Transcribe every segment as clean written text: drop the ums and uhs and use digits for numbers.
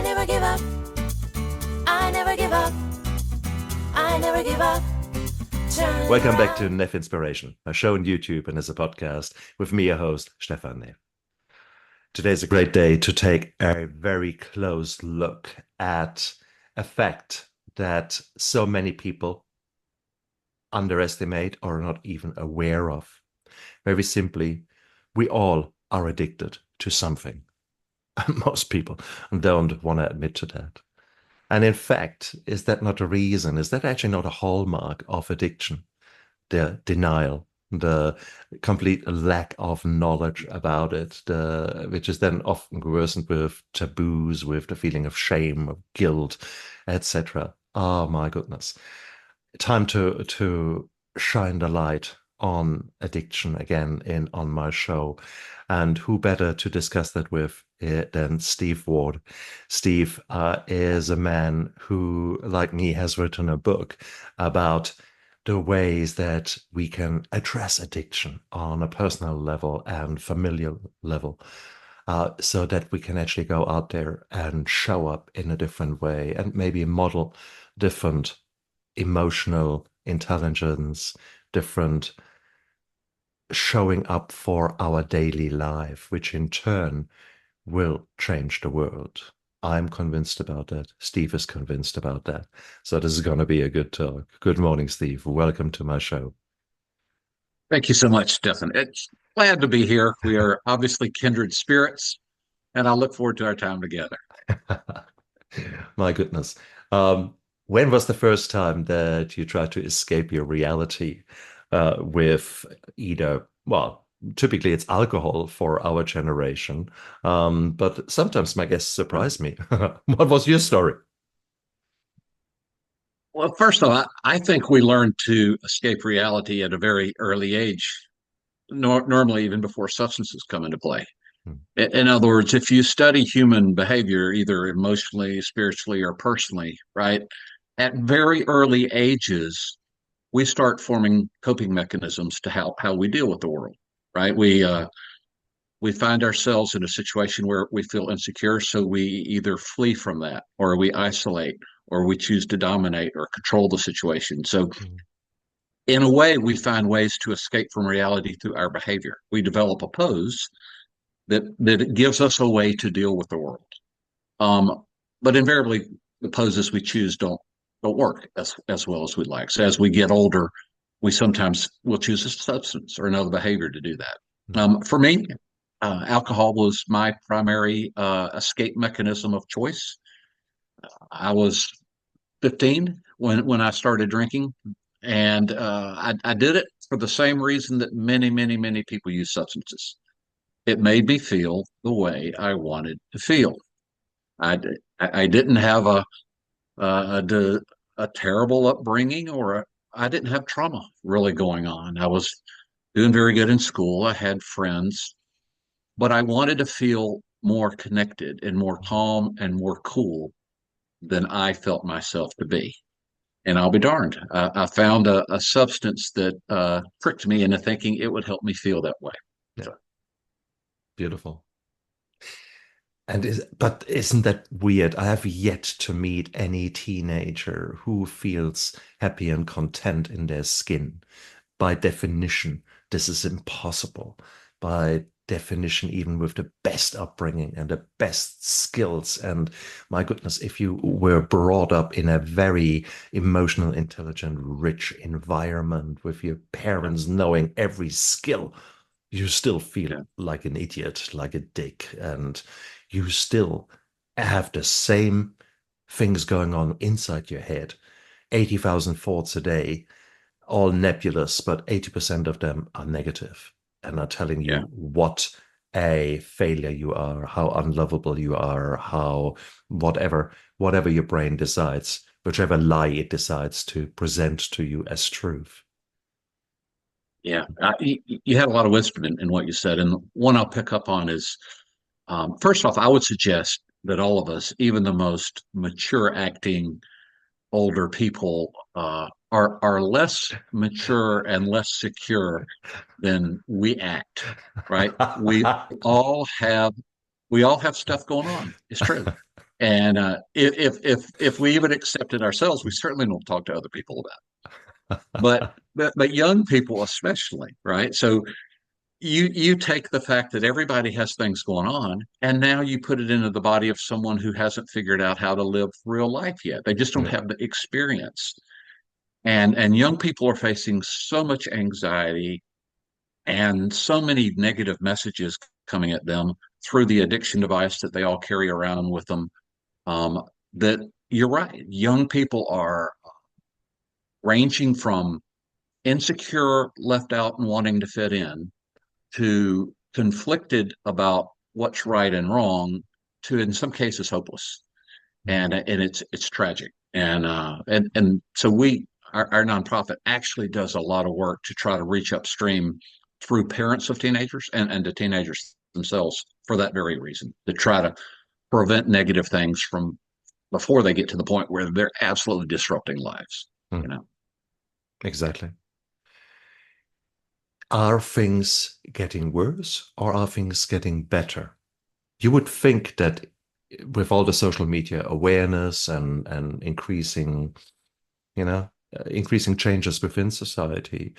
never give up. I never give up. I never give up. Welcome back to Neff Inspiration, a show on YouTube and as a podcast with me, your host, Stephan Neff. Today's a great day to take a very close look at a fact that so many people underestimate or are not even aware of. Very simply, we all are addicted to something. Most people don't want to admit to that. And in fact, is that not a reason? Is that actually not a hallmark of addiction? The denial, the complete lack of knowledge about it, which is then often worsened with taboos, with the feeling of shame, of guilt, etc. Oh my goodness. Time to shine the light on addiction again on my show. And who better to discuss that with than Steve Ward. Steve is a man who, like me, has written a book about the ways that we can address addiction on a personal level and familial level, so that we can actually go out there and show up in a different way and maybe model different emotional intelligence, different showing up for our daily life, which in turn will change the world. I'm convinced about that. Steve is convinced about that. So this is going to be a good talk. Good morning, Steve. Welcome to my show. Thank you so much, Stephan. It's glad to be here. We are obviously kindred spirits, and I look forward to our time together. My goodness. When was the first time that you tried to escape your reality with either, well, typically it's alcohol for our generation, but sometimes my guests surprise me. What was your story? Well, first of all, I think we learn to escape reality at a very early age, normally even before substances come into play. In other words, if you study human behavior, either emotionally, spiritually, or personally, right, at very early ages, we start forming coping mechanisms to how we deal with the world, right? We find ourselves in a situation where we feel insecure, so we either flee from that, or we isolate, or we choose to dominate or control the situation. So in a way, we find ways to escape from reality through our behavior. We develop a pose that it gives us a way to deal with the world. But invariably, the poses we choose don't work as well as we'd like. So as we get older, we sometimes will choose a substance or another behavior to do that. For me, alcohol was my primary escape mechanism of choice. I was 15 when I started drinking, and I did it for the same reason that many people use substances. It made me feel the way I wanted to feel. I didn't have a terrible upbringing, or I didn't have trauma really going on. I was doing very good in school. I had friends, but I wanted to feel more connected and more calm and more cool than I felt myself to be. And I'll be darned, I found a substance that tricked me into thinking it would help me feel that way. Yeah. Beautiful. But isn't that weird? I have yet to meet any teenager who feels happy and content in their skin. By definition, this is impossible. By definition, even with the best upbringing and the best skills. And my goodness, if you were brought up in a very emotional, intelligent, rich environment with your parents knowing every skill, you still feel like an idiot, like a dick, and you still have the same things going on inside your head. 80,000 thoughts a day, all nebulous, but 80% of them are negative and are telling you what a failure you are, how unlovable you are, how whatever your brain decides, whichever lie it decides to present to you as truth. Yeah, you had a lot of wisdom in what you said. And one I'll pick up on is, first off, I would suggest that all of us, even the most mature acting older people, are less mature and less secure than we act, right? We all have stuff going on. It's true. And if we even accept it ourselves, we certainly don't talk to other people about it. But young people especially, right? So you take the fact that everybody has things going on, and now you put it into the body of someone who hasn't figured out how to live real life yet. They just don't Yeah. have the experience. And young people are facing so much anxiety and so many negative messages coming at them through the addiction device that they all carry around with them. Um, that you're right. Young people are ranging from insecure, left out, and wanting to fit in to conflicted about what's right and wrong to, in some cases, hopeless. And it's tragic. And so our nonprofit actually does a lot of work to try to reach upstream through parents of teenagers and the teenagers themselves for that very reason, to try to prevent negative things from before they get to the point where they're absolutely disrupting lives, you Mm, know. exactly. Are things getting worse or are things getting better? You would think that with all the social media awareness and increasing, increasing changes within society,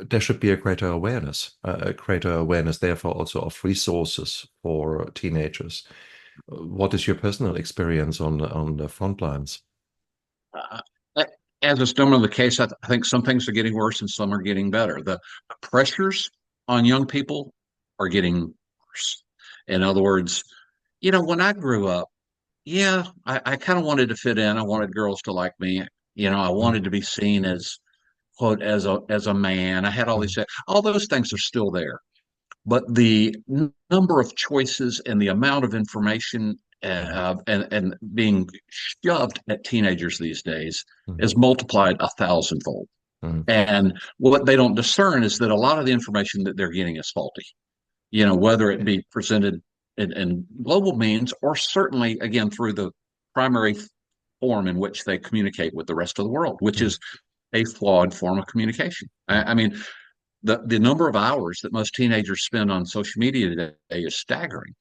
there should be a greater awareness, therefore also of resources for teenagers. What is your personal experience on the front lines? Uh, as is normally the case, I think some things are getting worse and some are getting better. The pressures on young people are getting worse. In other words, when I grew up, yeah, I kind of wanted to fit in. I wanted girls to like me. I Mm, wanted to be seen as quote as a man. I had all those things are still there, but the number of choices and the amount of information mm, and being shoved at teenagers these days mm, is multiplied 1,000-fold. mm, And what they don't discern is that a lot of the information that they're getting is faulty. Whether it be presented in global means or certainly again through the primary form in which they communicate with the rest of the world, which mm, is a flawed form of communication. mm, I mean, the number of hours that most teenagers spend on social media today is staggering.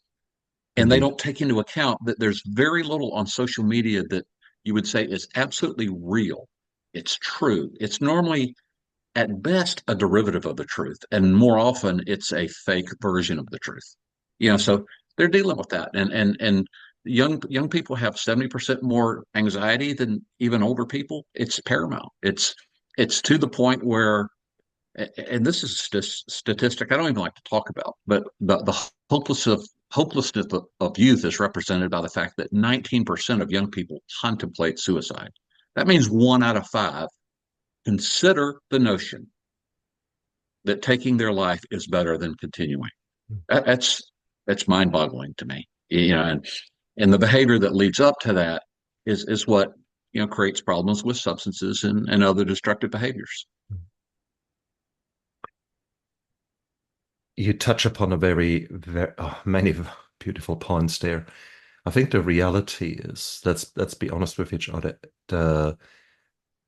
And they indeed. don't take into account that there's very little on social media that you would say is absolutely real. It's true. It's normally, at best, a derivative of the truth. And more often, it's a fake version of the truth. So they're dealing with that. And young people have 70% more anxiety than even older people. It's paramount. It's to the point where and this is a statistic I don't even like to talk about, but the hopelessness of youth is represented by the fact that 19% of young people contemplate suicide. That means 1 out of 5 consider the notion that taking their life is better than continuing. That's mind-boggling to me. And the behavior that leads up to that is what creates problems with substances and other destructive behaviors. You touch upon a very many beautiful points there. I think the reality is, let's be honest with each other. The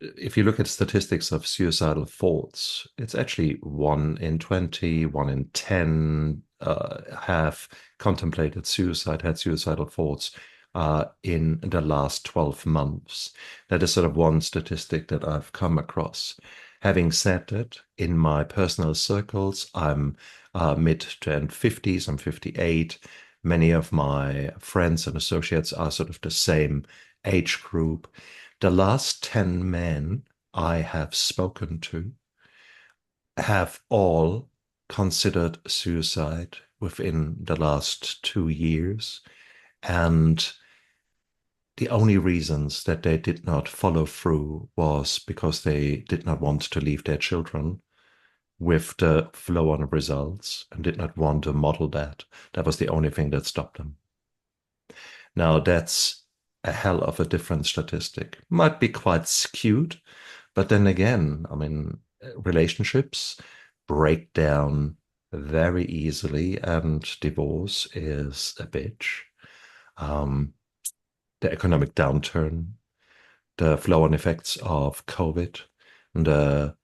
If you look at statistics of suicidal thoughts, it's actually 1 in 20, 1 in 10 have contemplated suicide, had suicidal thoughts in the last 12 months. That is sort of one statistic that I've come across. Having said that, in my personal circles, I'm mid to end 50s, I'm 58. Many of my friends and associates are sort of the same age group. The last 10 men I have spoken to have all considered suicide within the last 2 years. And the only reasons that they did not follow through was because they did not want to leave their children with the flow on results and did not want to model that. That was the only thing that stopped them. Now, that's a hell of a different statistic. Might be quite skewed, but then again, I mean, relationships break down very easily, and divorce is a bitch. Um, the economic downturn, the flow-on effects of COVID, the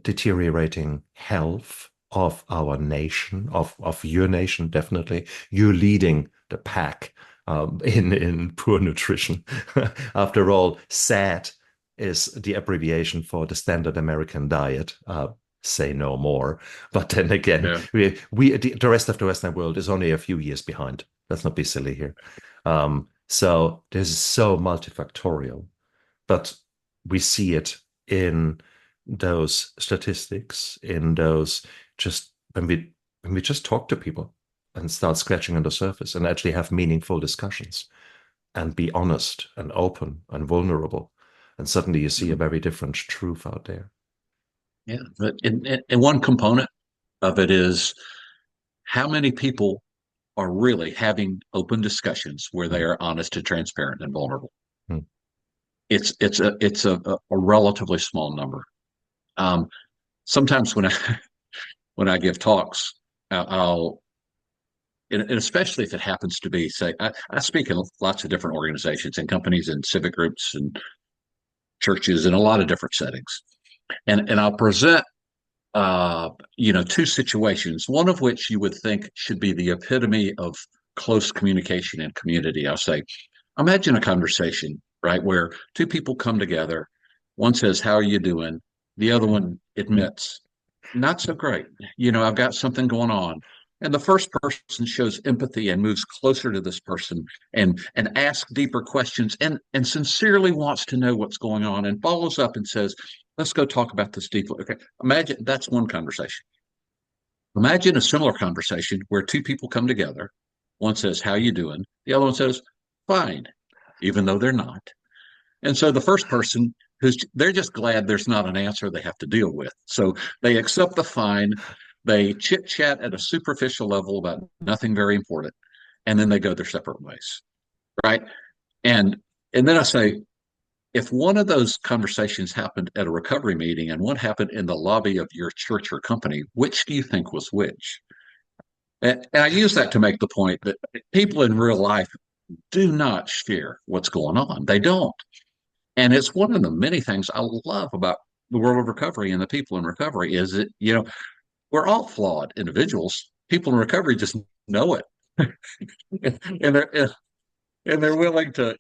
deteriorating health of our nation, of your nation, definitely. You leading the pack in poor nutrition. After all, SAD is the abbreviation for the standard American diet. Say no more. But then again, Yeah. the rest of the Western world is only a few years behind. Let's not be silly here. So this is so multifactorial, but we see it in those statistics, in those just when we just talk to people and start scratching on the surface and actually have meaningful discussions and be honest and open and vulnerable. And suddenly you see a very different truth out there. Yeah. But and one component of it is how many people are really having open discussions where they are honest and transparent and vulnerable. Mm. It's a relatively small number. Sometimes when I give talks, I'll and especially if it happens to be, say, I speak in lots of different organizations and companies and civic groups and churches in a lot of different settings, and I'll present two situations, one of which you would think should be the epitome of close communication and community. I'll say, imagine a conversation, right, where two people come together. One says, "How are you doing?" The other one admits, "Not so great. I've got something going on." And the first person shows empathy and moves closer to this person and asks deeper questions and sincerely wants to know what's going on and follows up and says, "Let's go talk about this deeply." Okay. Imagine that's one conversation. Imagine a similar conversation where two people come together. One says, "How you doing?" The other one says, "Fine," even though they're not. And so the first person they're just glad there's not an answer they have to deal with. So they accept the fine, they chit chat at a superficial level about nothing very important, and then they go their separate ways. Right. And then I say, if one of those conversations happened at a recovery meeting and one happened in the lobby of your church or company, which do you think was which? And I use that to make the point that people in real life do not share what's going on. They don't. And it's one of the many things I love about the world of recovery and the people in recovery is that, we're all flawed individuals. People in recovery just know it. and they're willing to,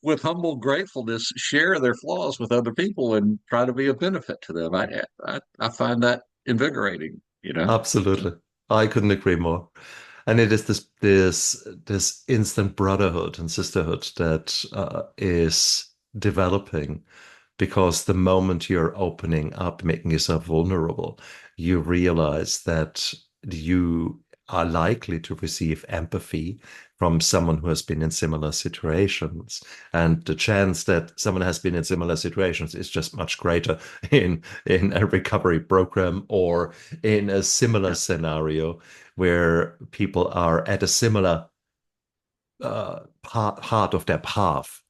with humble gratefulness, share their flaws with other people and try to be a benefit to them. I find that invigorating. Absolutely. I couldn't agree more. And it is this instant brotherhood and sisterhood that is developing because the moment you're opening up, making yourself vulnerable, you realize that you are likely to receive empathy from someone who has been in similar situations. And the chance that someone has been in similar situations is just much greater in a recovery program or in a similar scenario where people are at a similar part of their path.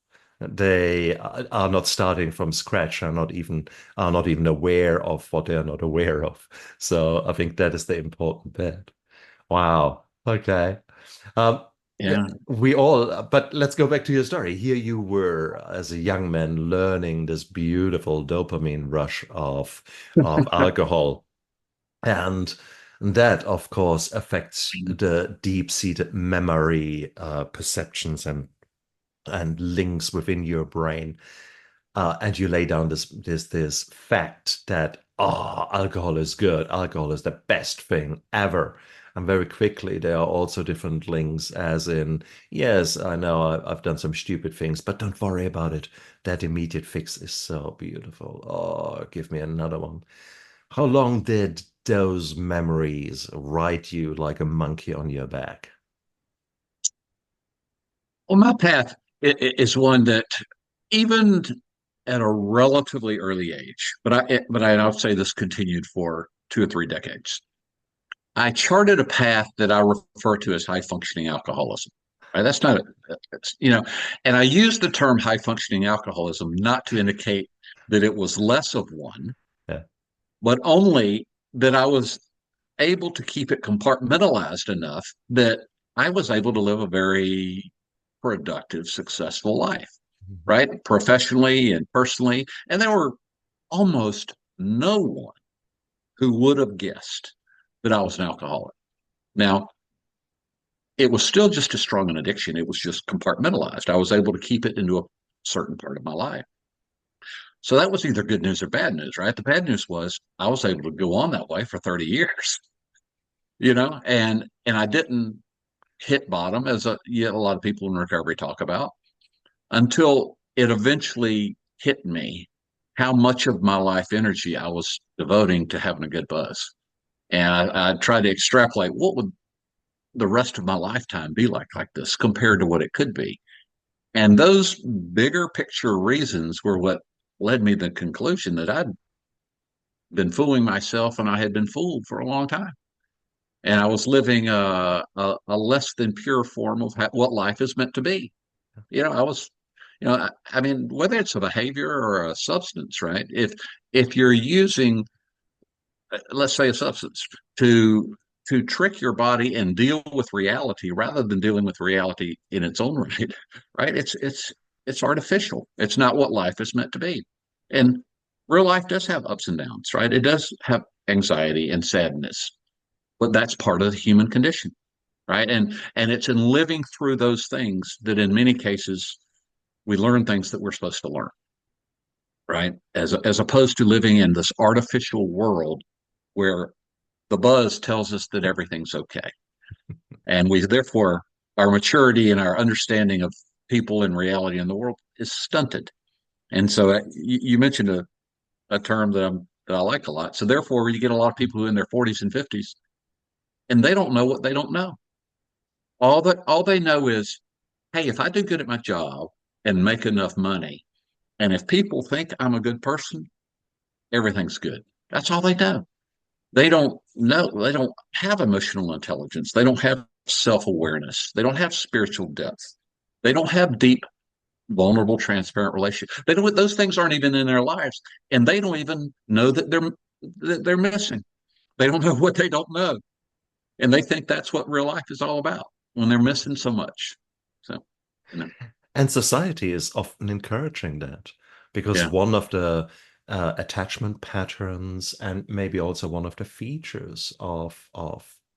They are not starting from scratch, are not even aware of what they are not aware of. So I think that is the important bit. Wow. Okay. Um, Yeah. but let's go back to your story. Here you were as a young man learning this beautiful dopamine rush of alcohol. And that, of course, affects the deep-seated memory perceptions and links within your brain. And you lay down this fact that alcohol is good, alcohol is the best thing ever. And very quickly, there are also different links, as in, yes, I know I've done some stupid things, but don't worry about it. That immediate fix is so beautiful. Oh, give me another one. How long did those memories ride you like a monkey on your back? Well, my path is one that even at a relatively early age, I'll say this continued for 2 or 3 decades. I charted a path that I refer to as high functioning alcoholism. Right? That's not, and I use the term high functioning alcoholism not to indicate that it was less of one, Yeah. but only that I was able to keep it compartmentalized enough that I was able to live a very productive, successful life, right? Professionally and personally. And there were almost no one who would have guessed that I was an alcoholic. Now, it was still just as strong an addiction. It was just compartmentalized. I was able to keep it into a certain part of my life. So that was either good news or bad news, right? The bad news was I was able to go on that way for 30 years, and I didn't hit bottom, as yet a lot of people in recovery talk about, until it eventually hit me how much of my life energy I was devoting to having a good buzz. And I tried to extrapolate what would the rest of my lifetime be like this compared to what it could be. And those bigger picture reasons were what led me to the conclusion that I'd been fooling myself and I had been fooled for a long time. And I was living a less than pure form of what life is meant to be. I was, I mean, whether it's a behavior or a substance, right? If you're using, let's say, a substance to trick your body and deal with reality rather than dealing with reality in its own right, right? It's artificial. It's not what life is meant to be. And real life does have ups and downs, right? It does have anxiety and sadness, but that's part of the human condition, right? And it's in living through those things that in many cases we learn things that we're supposed to learn, right? As opposed to living in this artificial world where the buzz tells us that everything's okay. And we therefore, our maturity and our understanding of people and reality in the world is stunted. And so you mentioned a term that I like a lot. So therefore, you get a lot of people who are in their 40s and 50s, and they don't know what they don't know. All they know is, hey, if I do good at my job and make enough money, and if people think I'm a good person, everything's good. That's all they know. They don't know. They don't have emotional intelligence. They don't have self-awareness. They don't have spiritual depth. They don't have deep, vulnerable, transparent relationships. They don't. Those things aren't even in their lives, and they don't even know that they're missing. They don't know what they don't know, and they think that's what real life is all about when they're missing so much. So, you know, And society is often encouraging that because yeah, one of the attachment patterns and maybe also one of the features of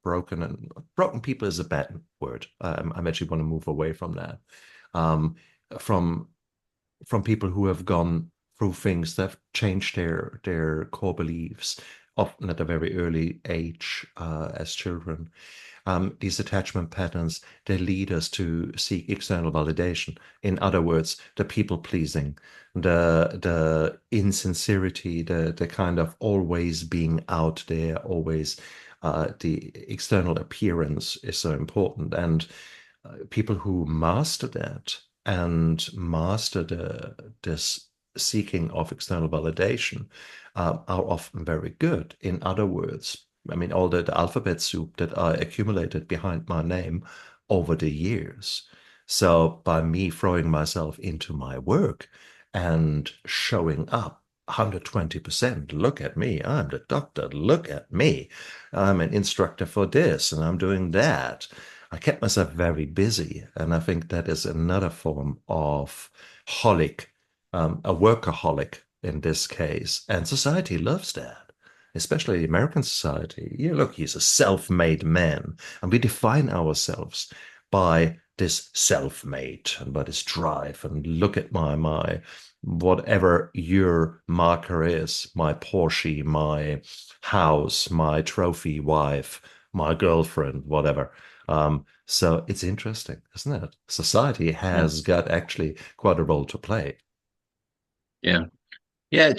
broken people is a bad word. I'm actually want to move away from that. Um, from from people who have gone through things that have changed their core beliefs, often at a very early age as children. These attachment patterns, they lead us to seek external validation. In other words, the people pleasing, the insincerity, the kind of always being out there, always the external appearance is so important. And people who master that and master this seeking of external validation are often very good. In other words, I mean, all the alphabet soup that I accumulated behind my name over the years. So by me throwing myself into my work and showing up 120%, look at me, I'm the doctor, look at me, I'm an instructor for this and I'm doing that. I kept myself very busy. And I think that is another form of holic, a workaholic in this case. And society loves that, especially American society. You look, he's a self-made man. And we define ourselves by this self-made and by this drive. And look at my whatever your marker is, my Porsche, my house, my trophy wife, my girlfriend, whatever. So it's interesting, isn't it? Society yeah, has got actually quite a role to play. yeah, yeah.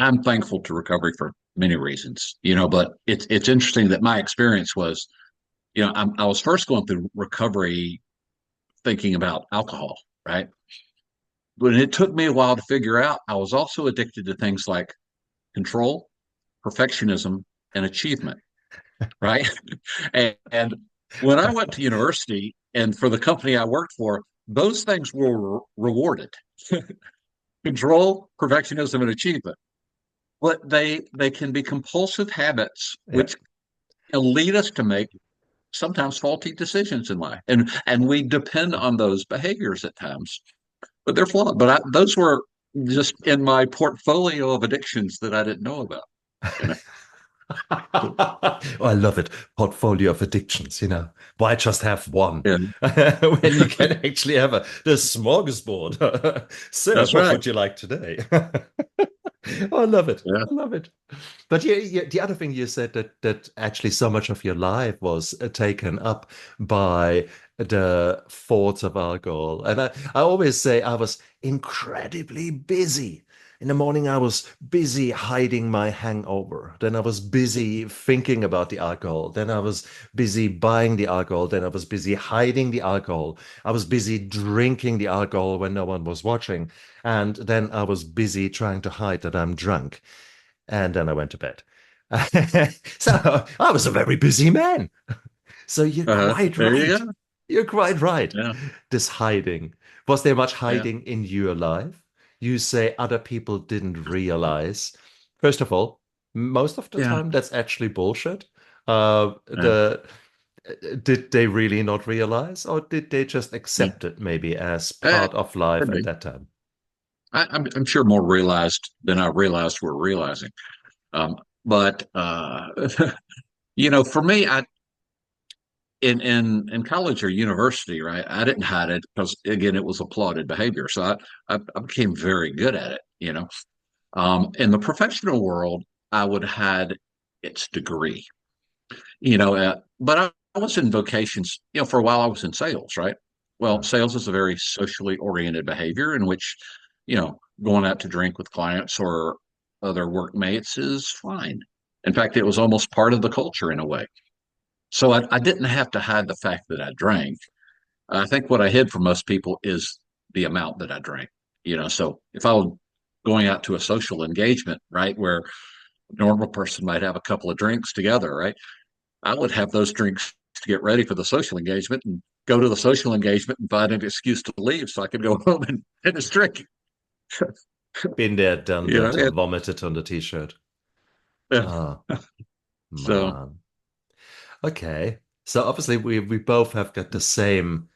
I'm thankful to recovery for many reasons, but it's interesting that my experience was, I was first going through recovery thinking about alcohol, right? But it took me a while to figure out I was also addicted to things like control, perfectionism, and achievement, right? and when I went to university and for the company I worked for, those things were rewarded. Control, perfectionism, and achievement. But they can be compulsive habits, Yeah. which can lead us to make sometimes faulty decisions in life, and we depend on those behaviors at times, but they're flawed. But those were just in my portfolio of addictions that I didn't know about. You know, Oh, I love it. Portfolio of addictions, Why just have one Yeah, when you can actually have the smorgasbord? Sir, that's what right. would you like today? Oh, I love it. Yeah. I love it. But yeah, the other thing you said that actually so much of your life was taken up by the thoughts of alcohol. And I always say I was incredibly busy. In the morning, I was busy hiding my hangover. Then I was busy thinking about the alcohol. Then I was busy buying the alcohol. Then I was busy hiding the alcohol. I was busy drinking the alcohol when no one was watching. And then I was busy trying to hide that I'm drunk. And then I went to bed. So I was a very busy man. So you're quite There you right. go. You're quite right. Yeah. This hiding. Was there much Yeah. hiding in your life? You say other people didn't realize. First of all, most of the Yeah. time that's actually bullshit. Yeah. Did they really not realize, or did they just Yeah. accept it maybe as Uh, part of life could at be. that time? I'm sure more realized than I realized we're realizing. But for me, I in college or university, right? I didn't hide it because again, it was applauded behavior. So I became very good at it. In the professional world, I would hide its degree. But I was in vocations. For a while, I was in sales, right? Well, Uh, sales is a very socially oriented behavior in which, going out to drink with clients or other workmates is fine. In fact, it was almost part of the culture in a way. So I didn't have to hide the fact that I drank. I think what I hid from most people is the amount that I drank. So if I was going out to a social engagement, right, where a normal person might have a couple of drinks together, right, I would have those drinks to get ready for the social engagement and go to the social engagement and find an excuse to leave so I could go home and finish drinking. Been there, done You know, that, it, vomited on the t-shirt. yeah. Ah, So man. Okay. So obviously we both have got the same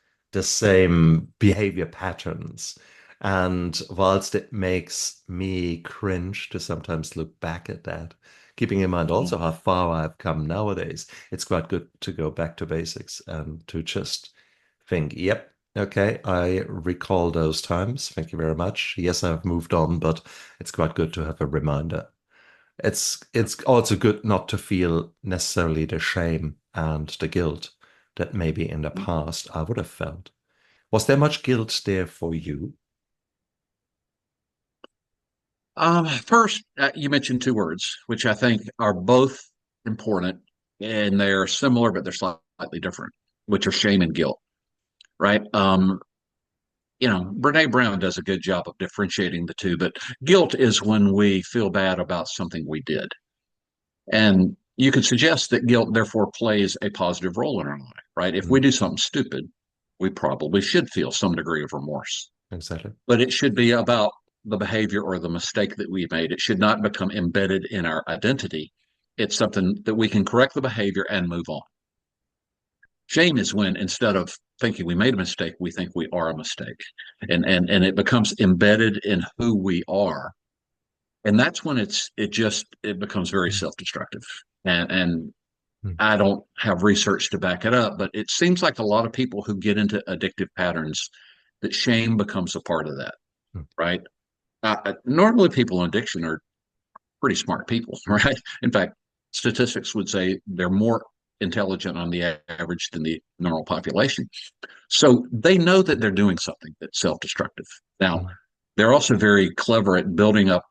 behavior patterns. And whilst it makes me cringe to sometimes look back at that, keeping in mind also how far I've come nowadays, it's quite good to go back to basics and to just think, yep, okay, I recall those times. Thank you very much. Yes, I've moved on, but it's quite good to have a reminder. It's also good not to feel necessarily the shame and the guilt that maybe in the past I would have felt. Was there much guilt there for you? first, you mentioned two words, which I think are both important and they're similar, but they're slightly different, which are shame and guilt, right? Brene Brown does a good job of differentiating the two, but guilt is when we feel bad about something we did. And you could suggest that guilt therefore plays a positive role in our life, right? If we Mm, do something stupid, we probably should feel some degree of remorse, exactly. but it should be about the behavior or the mistake that we made. It should not become embedded in our identity. It's something that we can correct the behavior and move on. Shame is when instead of thinking we made a mistake, we think we are a mistake. And it becomes embedded in who we are. And that's when it becomes very Mm, self-destructive. And mm, I don't have research to back it up, but it seems like a lot of people who get into addictive patterns that shame becomes a part of that, mm. right? Normally, people in addiction are pretty smart people, right? In fact, statistics would say they're more intelligent on the average than the normal population. So they know that they're doing something that's self-destructive. Now, Mm. they're also very clever at building up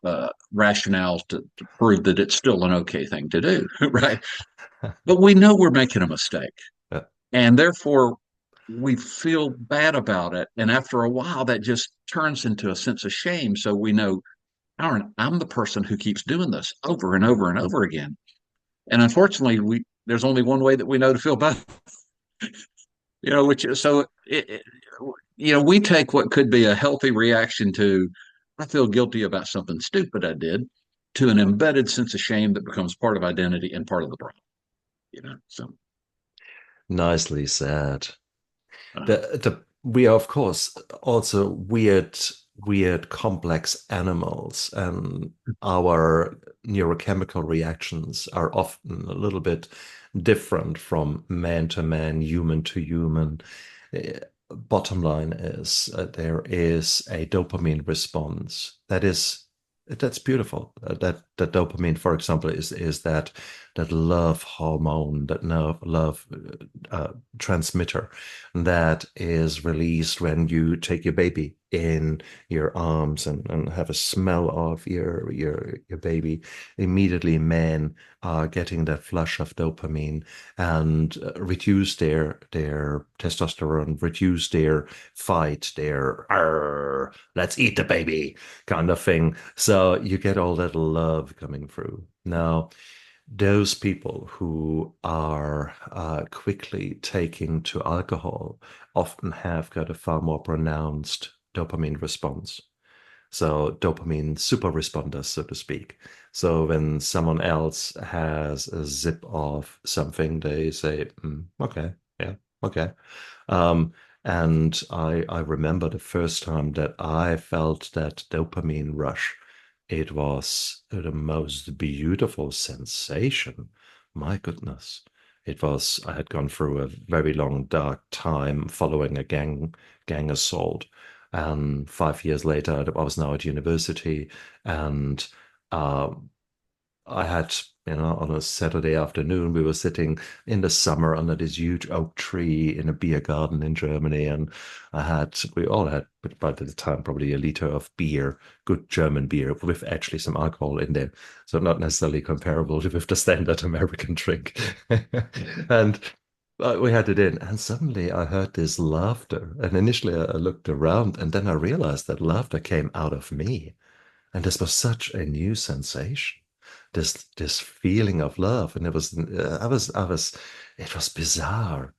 rationales to prove that it's still an okay thing to do, right? But we know we're making a mistake. Uh, And therefore, we feel bad about it. And after a while, that just turns into a sense of shame. So we know, Aaron, I'm the person who keeps doing this over and over and over again. And unfortunately, there's only one way that we know to feel bad, which is so we take what could be a healthy reaction to, I feel guilty about something stupid I did, to an embedded sense of shame that becomes part of identity and part of the brain. So, Nicely said. uh, The we are of course also weird complex animals, and our neurochemical reactions are often a little bit different from man to man, human to human. Bottom line is there is a dopamine response that's beautiful. That dopamine, for example, is that love hormone, that love transmitter that is released when you take your baby in your arms and have a smell of your baby. Immediately, men are getting that flush of dopamine and reduce their testosterone, reduce their fight, their let's eat the baby kind of thing. So you get all that love coming through. Now, those people who are quickly taking to alcohol often have got a far more pronounced dopamine response. So dopamine super responders, so to speak. So when someone else has a zip of something, they say, okay, yeah, okay. Um, and I remember the first time that I felt that dopamine rush. It was the most beautiful sensation. My goodness. I had gone through a very long, dark time following a gang assault. And 5 years later, I was now at university, and uh, I had, on a Saturday afternoon, we were sitting in the summer under this huge oak tree in a beer garden in Germany. And we all had, by the time, probably a liter of beer, good German beer with actually some alcohol in there. So not necessarily comparable with the standard American drink. And we had it in, and suddenly I heard this laughter. And initially I looked around, and then I realized that laughter came out of me. And this was such a new sensation, this feeling of love. And it was bizarre,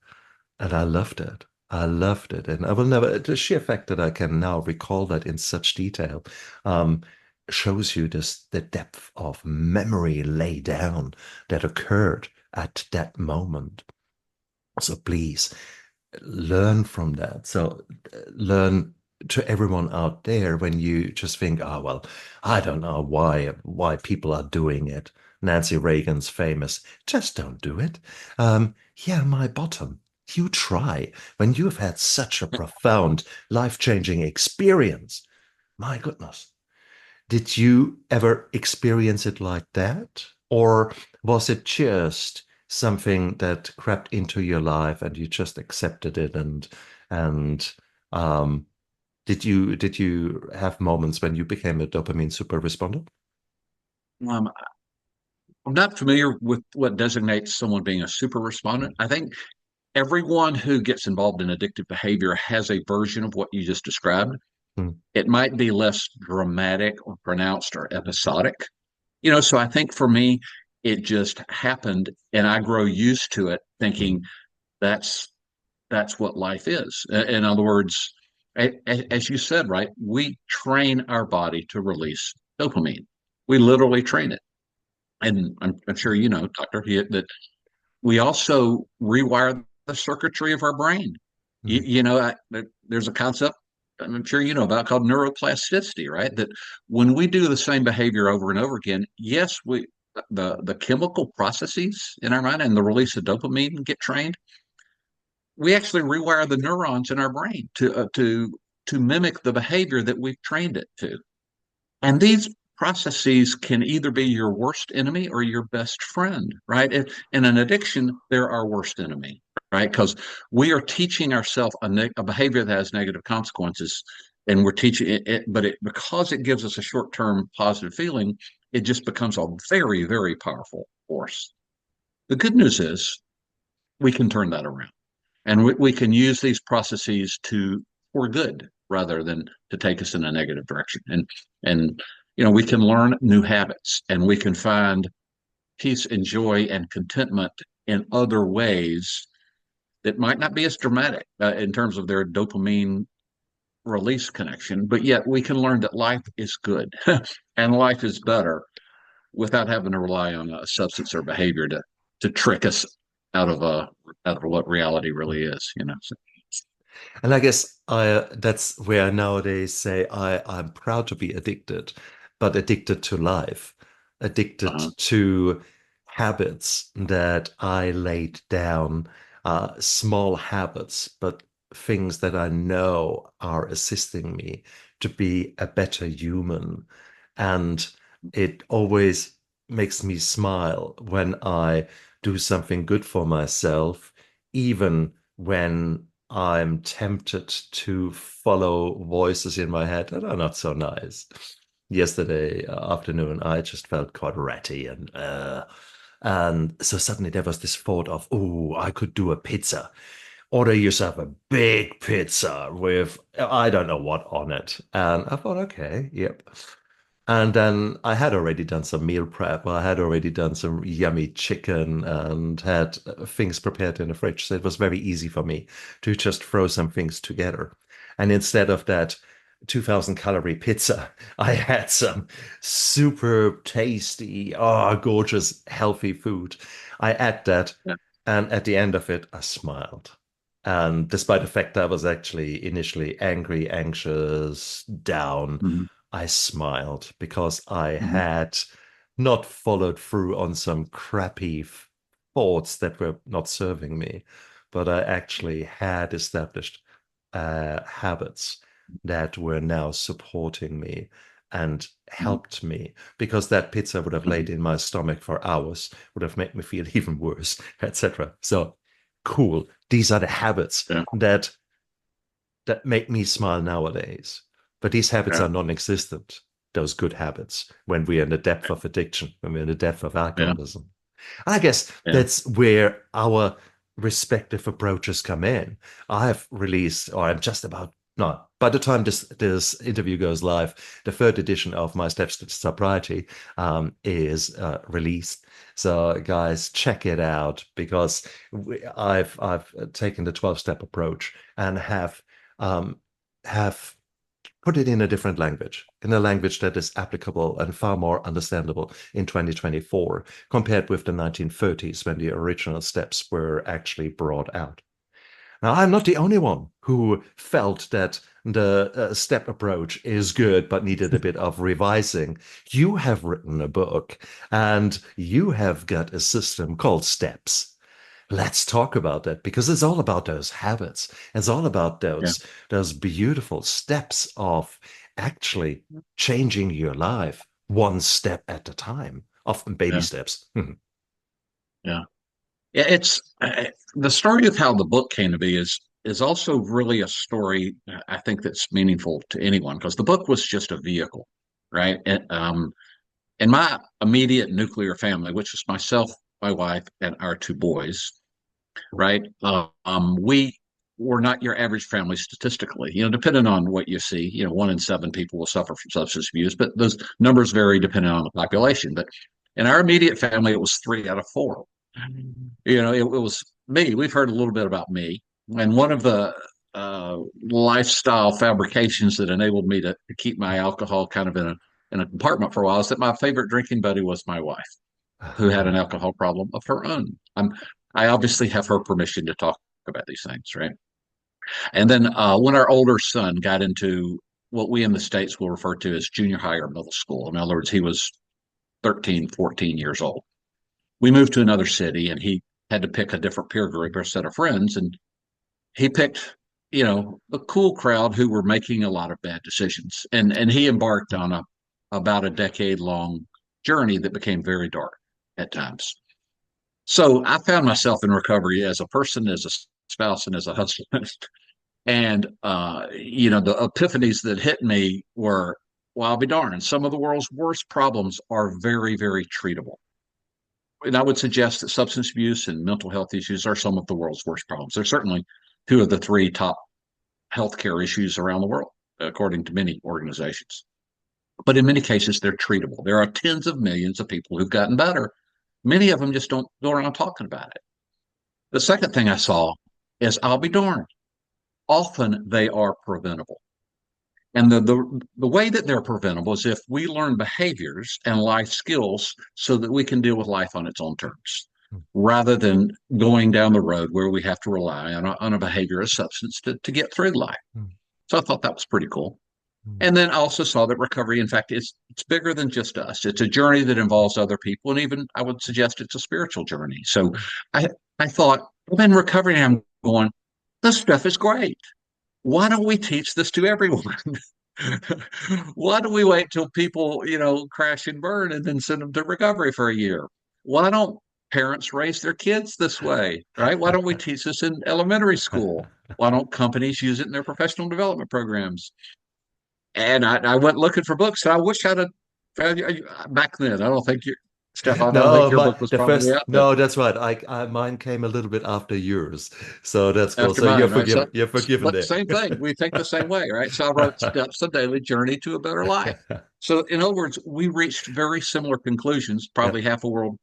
and I loved it. I loved it, and I will never. The sheer fact that I can now recall that in such detail, um, shows you the depth of memory lay down that occurred at that moment. So please learn from that. So learn to everyone out there when you just think, oh well, I don't know why people are doing it. Nancy Reagan's famous, just don't do it. Yeah, my bottom. You try when you've had such a profound, life-changing experience. My goodness. Did you ever experience it like that? Or was it just something that crept into your life and you just accepted it and did you have moments when you became a dopamine super responder? Um, I'm not familiar with what designates someone being a super respondent. I think everyone who gets involved in addictive behavior has a version of what you just described. Hmm. It might be less dramatic or pronounced or episodic. So I think for me, it just happened and I grow used to it Hmm. thinking that's that's what life is. In other words, as you said, right, we train our body to release dopamine. We literally train it. And I'm sure you know, Doctor, that we also rewire the circuitry of our brain. Hmm. There's a concept I'm sure you know about called neuroplasticity, right? That when we do the same behavior over and over again, yes, the chemical processes in our mind and the release of dopamine get trained. We actually rewire the neurons in our brain to mimic the behavior that we've trained it to. And these processes can either be your worst enemy or your best friend, right? In an addiction, they're our worst enemy, right? Because we are teaching ourselves a behavior that has negative consequences, and we're teaching it, but because it gives us a short-term positive feeling, it just becomes a very, very powerful force. The good news is we can turn that around, and we can use these processes to for good rather than to take us in a negative direction. And we can learn new habits, and we can find peace and joy and contentment in other ways that might not be as dramatic in terms of their dopamine release connection, but yet we can learn that life is good and life is better without having to rely on a substance or behavior to trick us out of what reality really is. So, And I guess that's where nowadays say I'm proud to be addicted, but addicted to life. addicted Uh-huh. to habits that I laid down, small habits, but things that I know are assisting me to be a better human. And it always makes me smile when I do something good for myself, even when I'm tempted to follow voices in my head that are not so nice. Yesterday afternoon, I just felt quite ratty and so suddenly there was this thought of, oh, I could do a pizza. Order yourself a big pizza with I don't know what on it. And I thought, okay, yep. And then I had already done some meal prep. I had already done some yummy chicken and had things prepared in the fridge. So it was very easy for me to just throw some things together. And instead of that 2000 calorie pizza, I had some super tasty, oh, gorgeous, healthy food. I ate that. Yeah. And at the end of it, I smiled. And despite the fact that I was actually initially angry, anxious, down, Mhm. I smiled because I Mhm. had not followed through on some crappy thoughts that were not serving me, but I actually had established habits that were now supporting me and Mhm. helped me because that pizza would have Mhm. laid in my stomach for hours, would have made me feel even worse, etc. So cool. These are the habits Yeah. that make me smile nowadays. But these habits Yeah. are non-existent, those good habits, when we're in the depth of addiction, when we're in the depth of Yeah. alcoholism. I guess Yeah. that's where our respective approaches come in. I've released, or I'm just about, no, by the time this interview goes live, the third edition of my Steps to Sobriety is released. So, guys, check it out because I've taken the 12-step approach and um, have put it in a different language, in a language that is applicable and far more understandable in 2024 compared with the 1930s when the original steps were actually brought out. Now, I'm not the only one who felt that the step approach is good but needed a bit of revising. You have written a book and you have got a system called Steps. Let's talk about that because it's all about those habits. It's all about Yeah. those beautiful steps of actually changing your life one step at a time, often baby Yeah. steps. Yeah. Yeah. It's the story of how the book came to be is also really a story I think that's meaningful to anyone because the book was just a vehicle, right? In my immediate nuclear family, which was myself, my wife, and our two boys, right? We were not your average family statistically. Depending on what you see, 1 in 7 people will suffer from substance abuse, but those numbers vary depending on the population. But in our immediate family, it was 3 out of 4. It was me. We've heard a little bit about me, and one of the lifestyle fabrications that enabled me to keep my alcohol kind of in a compartment for a while is that my favorite drinking buddy was my wife who had an alcohol problem of her own. I obviously have her permission to talk about these things, right? And then when our older son got into what we in the States will refer to as junior high or middle school, in other words, he was 13, 14 years old. We moved to another city and he had to pick a different peer group or set of friends. And he picked, a cool crowd who were making a lot of bad decisions. And he embarked on about a decade long journey that became very dark at times. So I found myself in recovery as a person, as a spouse, and as a husband. And the epiphanies that hit me were, well, I'll be darned. Some of the world's worst problems are very, very treatable. And I would suggest that substance abuse and mental health issues are some of the world's worst problems. They're certainly 2 of the 3 top healthcare issues around the world, according to many organizations. But in many cases, they're treatable. There are tens of millions of people who've gotten better. Many of them just don't go around talking about it. The second thing I saw is, I'll be darned, often they are preventable. And the way that they're preventable is if we learn behaviors and life skills so that we can deal with life on its own terms, rather than going down the road where we have to rely on a behavior or substance to get through life. So I thought that was pretty cool. And then I also saw that recovery, in fact, it's bigger than just us. It's a journey that involves other people, and even I would suggest it's a spiritual journey. So I I thought, well, in recovery, I'm going, this stuff is great. Why don't we teach this to everyone? Why do we wait till people, crash and burn and then send them to recovery for a year? Why don't parents raise their kids this way, right? Why don't we teach this in elementary school? Why don't companies use it in their professional development programs? And I went looking for books. And I wish I'd have found you back then. I don't think you, Stefan, I don't think No, your book was the probably first, out, but no, that's right. Mine came a little bit after yours, so that's cool. after So you're mine, right? forgiven. So, You're forgiven but there. same thing. We think the same way, right? So I wrote Steps, a Daily Journey to a Better Life. So in other words, we reached very similar conclusions, Yeah. probably half a world,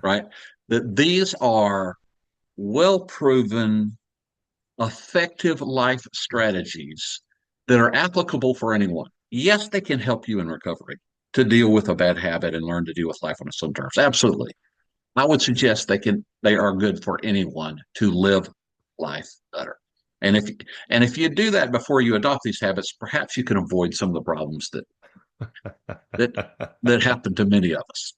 right? That these are well proven, effective life strategies that are applicable for anyone. Yes, they can help you in recovery to deal with a bad habit and learn to deal with life on its own terms. Absolutely. I would suggest they are good for anyone to live life better. And if you do that before you adopt these habits, perhaps you can avoid some of the problems that that happen to many of us.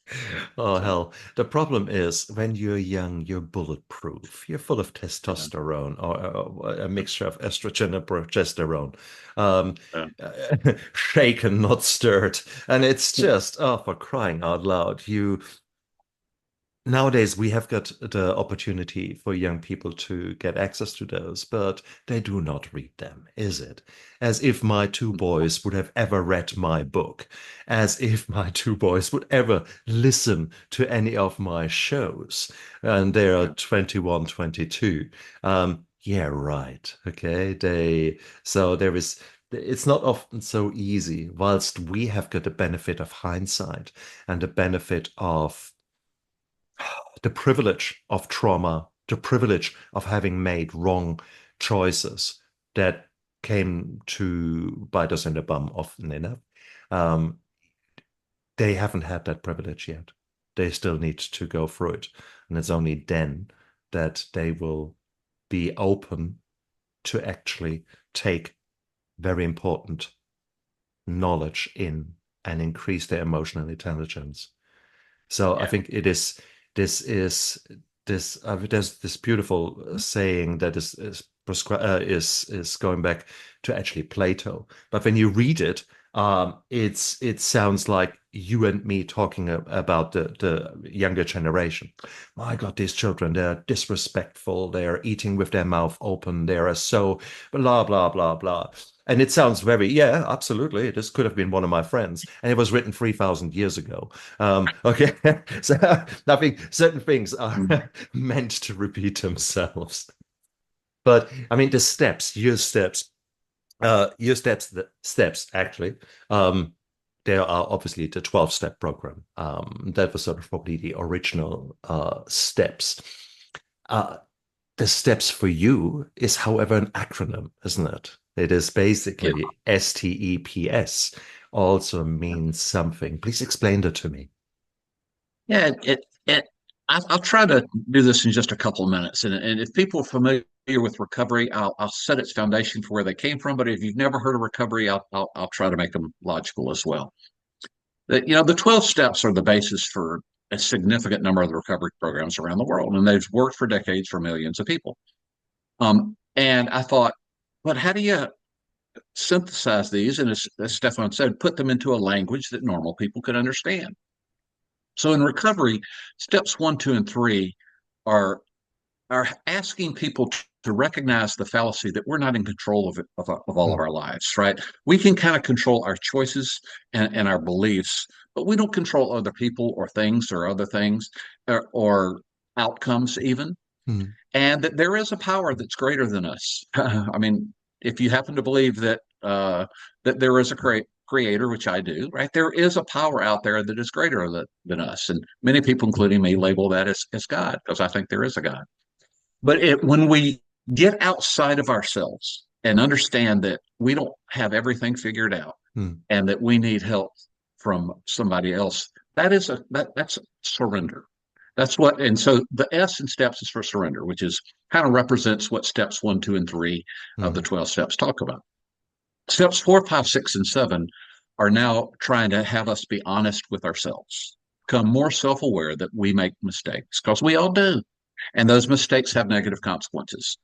Oh, So hell. The problem is when you're young, you're bulletproof. You're full of yeah, testosterone or a mixture of estrogen and progesterone. Um, yeah, Shaken, not stirred. And it's just, oh, for crying out loud. Nowadays, we have got the opportunity for young people to get access to those, but they do not read them, is it? As if my two boys would have ever read my book, as if my two boys would ever listen to any of my shows. And they are yeah, 21, 22. Yeah, right. Okay. So it's not often so easy, whilst we have got the benefit of hindsight and the benefit of the privilege of trauma, the privilege of having made wrong choices that came to bite us in the bum often enough. Um, they haven't had that privilege yet. They still need to go through it. And it's only then that they will be open to actually take very important knowledge in and increase their emotional intelligence. So I yeah, think this is there's this beautiful saying that is going back to actually Plato. But when you read it, it sounds like you and me talking about the younger generation. My God, these children, they're disrespectful. They're eating with their mouth open. They are so blah blah blah blah. And it sounds very, yeah, absolutely. This could have been one of my friends, and it was written 3,000 years ago. Okay, so I think certain things are mm, meant to repeat themselves. But I mean, the steps, the steps actually. There are obviously the 12-step program. That was sort of probably the original steps. Uh, the steps for you is, however, an acronym, isn't it? It is yeah. basically STEPS, also means something. Please explain that to me. Yeah, I'll try to do this in just a couple of minutes. And if people are familiar with recovery, I'll set its foundation for where they came from. But if you've never heard of recovery, I'll try to make them logical as well. The 12 steps are the basis for a significant number of the recovery programs around the world, and they've worked for decades for millions of people. And I thought, but how do you synthesize these? And as Stefan said, put them into a language that normal people could understand. So in recovery, steps 1, 2, and 3 are asking people to recognize the fallacy that we're not in control of all of Mm, our lives, right? We can kind of control our choices and our beliefs, but we don't control other people or things or other things or outcomes even. mm, And that there is a power that's greater than us. I mean, if you happen to believe that there is a creator, which I do, right? There is a power out there that is greater than us, and many people, including me, label that as God because I think there is a God. But when we get outside of ourselves and understand that we don't have everything figured out mm, and that we need help from somebody else, that's surrender. That's what, and so the S in steps is for surrender, which is kind of represents what steps 1, 2, and 3 of the mm. 12 steps talk about. Steps 4, 5, 6, and 7 are now trying to have us be honest with ourselves, become more self-aware that we make mistakes, because we all do. And those mistakes have negative consequences.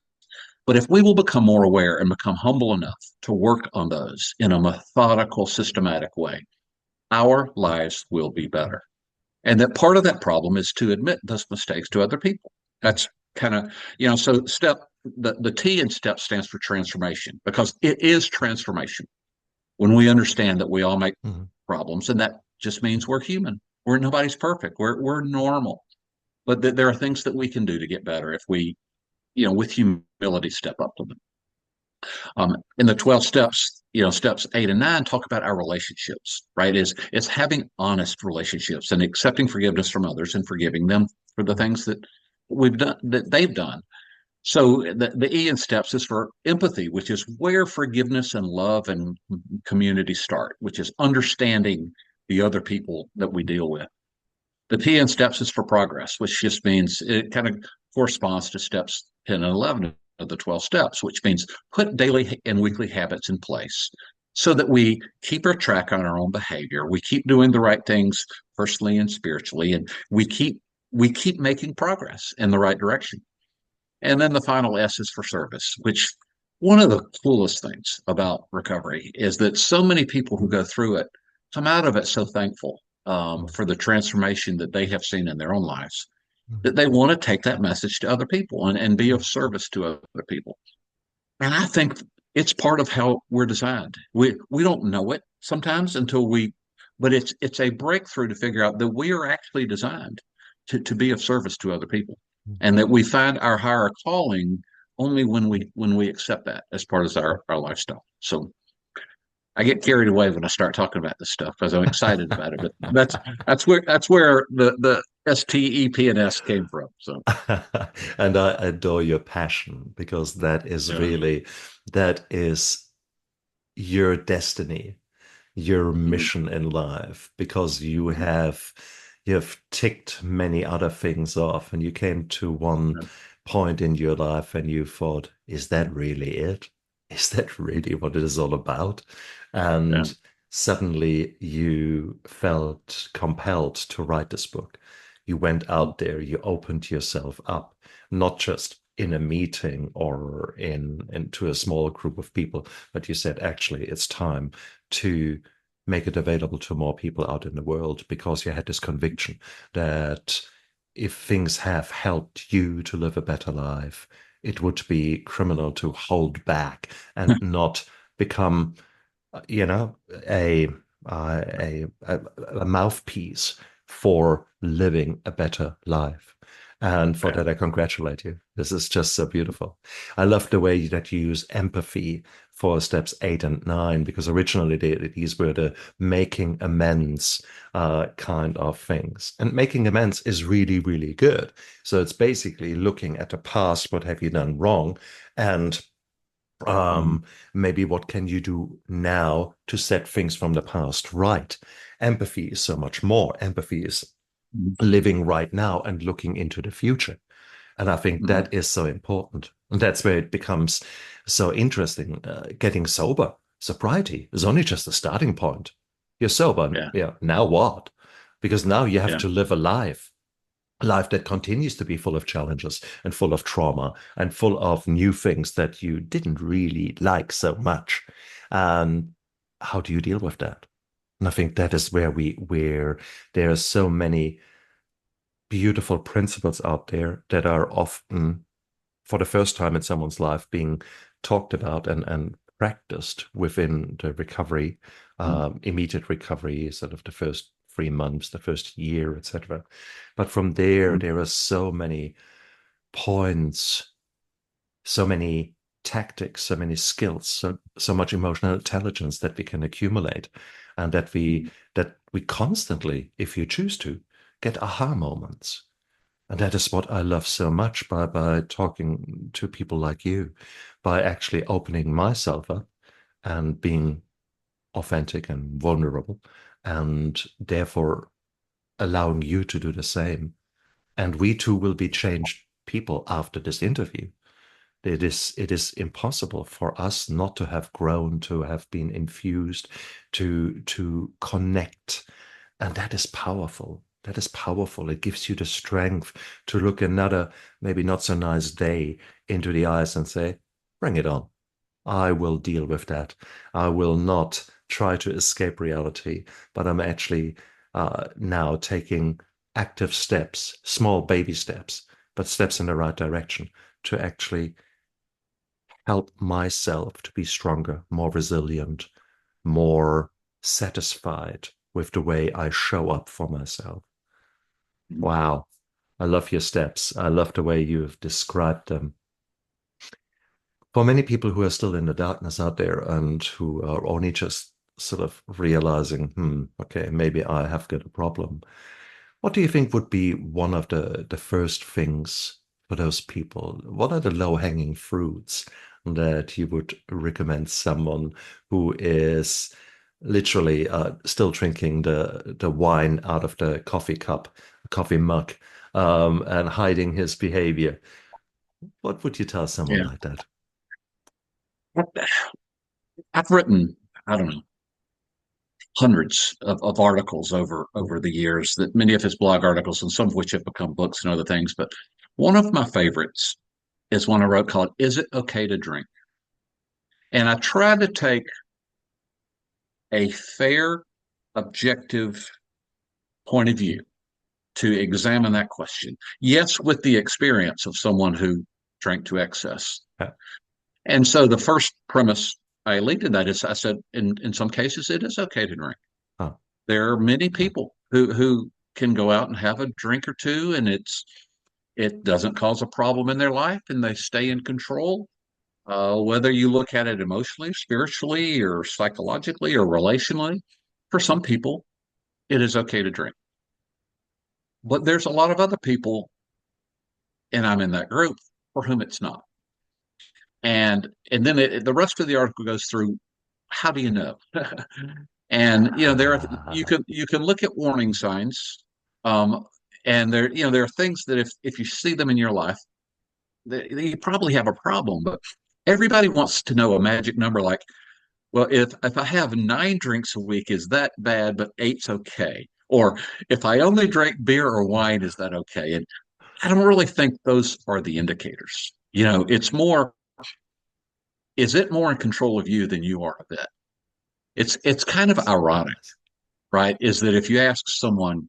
But if we will become more aware and become humble enough to work on those in a methodical, systematic way, our lives will be better. And that part of that problem is to admit those mistakes to other people. That's kind of, so the T in STEP stands for transformation, because it is transformation when we understand that we all make problems, and that just means we're human. Nobody's perfect. We're normal, but there are things that we can do to get better if we, with humility, step up to them. In the 12 steps, steps 8 and 9 talk about our relationships, right? It's having honest relationships and accepting forgiveness from others and forgiving them for the things that we've done, that they've done. So the E in steps is for empathy, which is where forgiveness and love and community start, which is understanding the other people that we deal with. The P in steps is for progress, which just means it kind of corresponds to steps 10 and 11 of the 12 steps, which means put daily and weekly habits in place so that we keep our track on our own behavior. We keep doing the right things personally and spiritually, and we keep making progress in the right direction. And then the final S is for service, which one of the coolest things about recovery is that so many people who go through it come out of it so thankful for the transformation that they have seen in their own lives, that they want to take that message to other people and be of service to other people. And I think it's part of how we're designed. We don't know it sometimes but it's a breakthrough to figure out that we are actually designed to be of service to other people, and that we find our higher calling only when we accept that as part of our lifestyle. So I get carried away when I start talking about this stuff because I'm excited about it. But that's where the STEP and S came from. So, and I adore your passion, because that is really, that is your destiny, your mission in life, because you've ticked many other things off, and you came to one point in your life and you thought, is that really it? Is that really what it is all about? And suddenly you felt compelled to write this book. You went out there, you opened yourself up, not just in a meeting or into a small group of people, but you said, actually, it's time to make it available to more people out in the world, because you had this conviction that if things have helped you to live a better life, it would be criminal to hold back and not become, a mouthpiece for living a better life. And for that, I congratulate you. This is just so beautiful. I love the way that you use empathy for steps 8 and 9, because originally these were the making amends kind of things. And making amends is really, really good. So it's basically looking at the past, what have you done wrong, and maybe what can you do now to set things from the past right. Empathy is so much more. Empathy is living right now and looking into the future. And I think that is so important. And that's where it becomes so interesting. Getting sober, sobriety is only just a starting point. You're sober. Yeah. Now what? Because now you have to live a life that continues to be full of challenges and full of trauma and full of new things that you didn't really like so much. And how do you deal with that? And I think that is where there are so many beautiful principles out there that are often, for the first time in someone's life, being talked about and practiced within the recovery, immediate recovery, sort of the first 3 months, the first year, etc. But from there, there are so many points, so many tactics, so many skills, so much emotional intelligence that we can accumulate, and that we constantly, if you choose to, get aha moments. And that is what I love so much by talking to people like you, by actually opening myself up and being authentic and vulnerable, and therefore allowing you to do the same. And we too will be changed people after this interview, It is impossible for us not to have grown, to have been infused, to connect, and that is powerful. That is powerful. It gives you the strength to look another maybe not so nice day into the eyes and say, "Bring it on. I will deal with that. I will not try to escape reality, but I'm actually now taking active steps, small baby steps, but steps in the right direction to actually help myself to be stronger, more resilient, more satisfied with the way I show up for myself." Wow. I love your steps. I love the way you've described them. For many people who are still in the darkness out there and who are only just sort of realizing, okay, maybe I have got a problem. What do you think would be one of the first things for those people? What are the low-hanging fruits that you would recommend someone who is literally still drinking the wine out of the coffee cup, coffee mug, and hiding his behavior? What would you tell someone Yeah. like that? I've written, I don't know, hundreds of articles over the years, that many of his blog articles and some of which have become books and other things. But one of my favorites is one I wrote called "Is It Okay to Drink?" And I try to take a fair, objective point of view to examine that question. Yes, with the experience of someone who drank to excess. Yeah. And so the first premise I lead in that is, I said, in some cases, it is okay to drink. Huh. There are many people who can go out and have a drink or two, and it doesn't cause a problem in their life, and they stay in control. Whether you look at it emotionally, spiritually, or psychologically, or relationally, for some people, it is okay to drink. But there's a lot of other people, and I'm in that group, for whom it's not. And then the rest of the article goes through, how do you know? And you can look at warning signs, and there are things that if you see them in your life, you probably have a problem. But everybody wants to know a magic number, like, well, if I have 9 drinks a week, is that bad? But 8's okay. Or if I only drink beer or wine, is that okay? And I don't really think those are the indicators. It's more, is it more in control of you than you are of it? It's kind of ironic, right? Is that if you ask someone,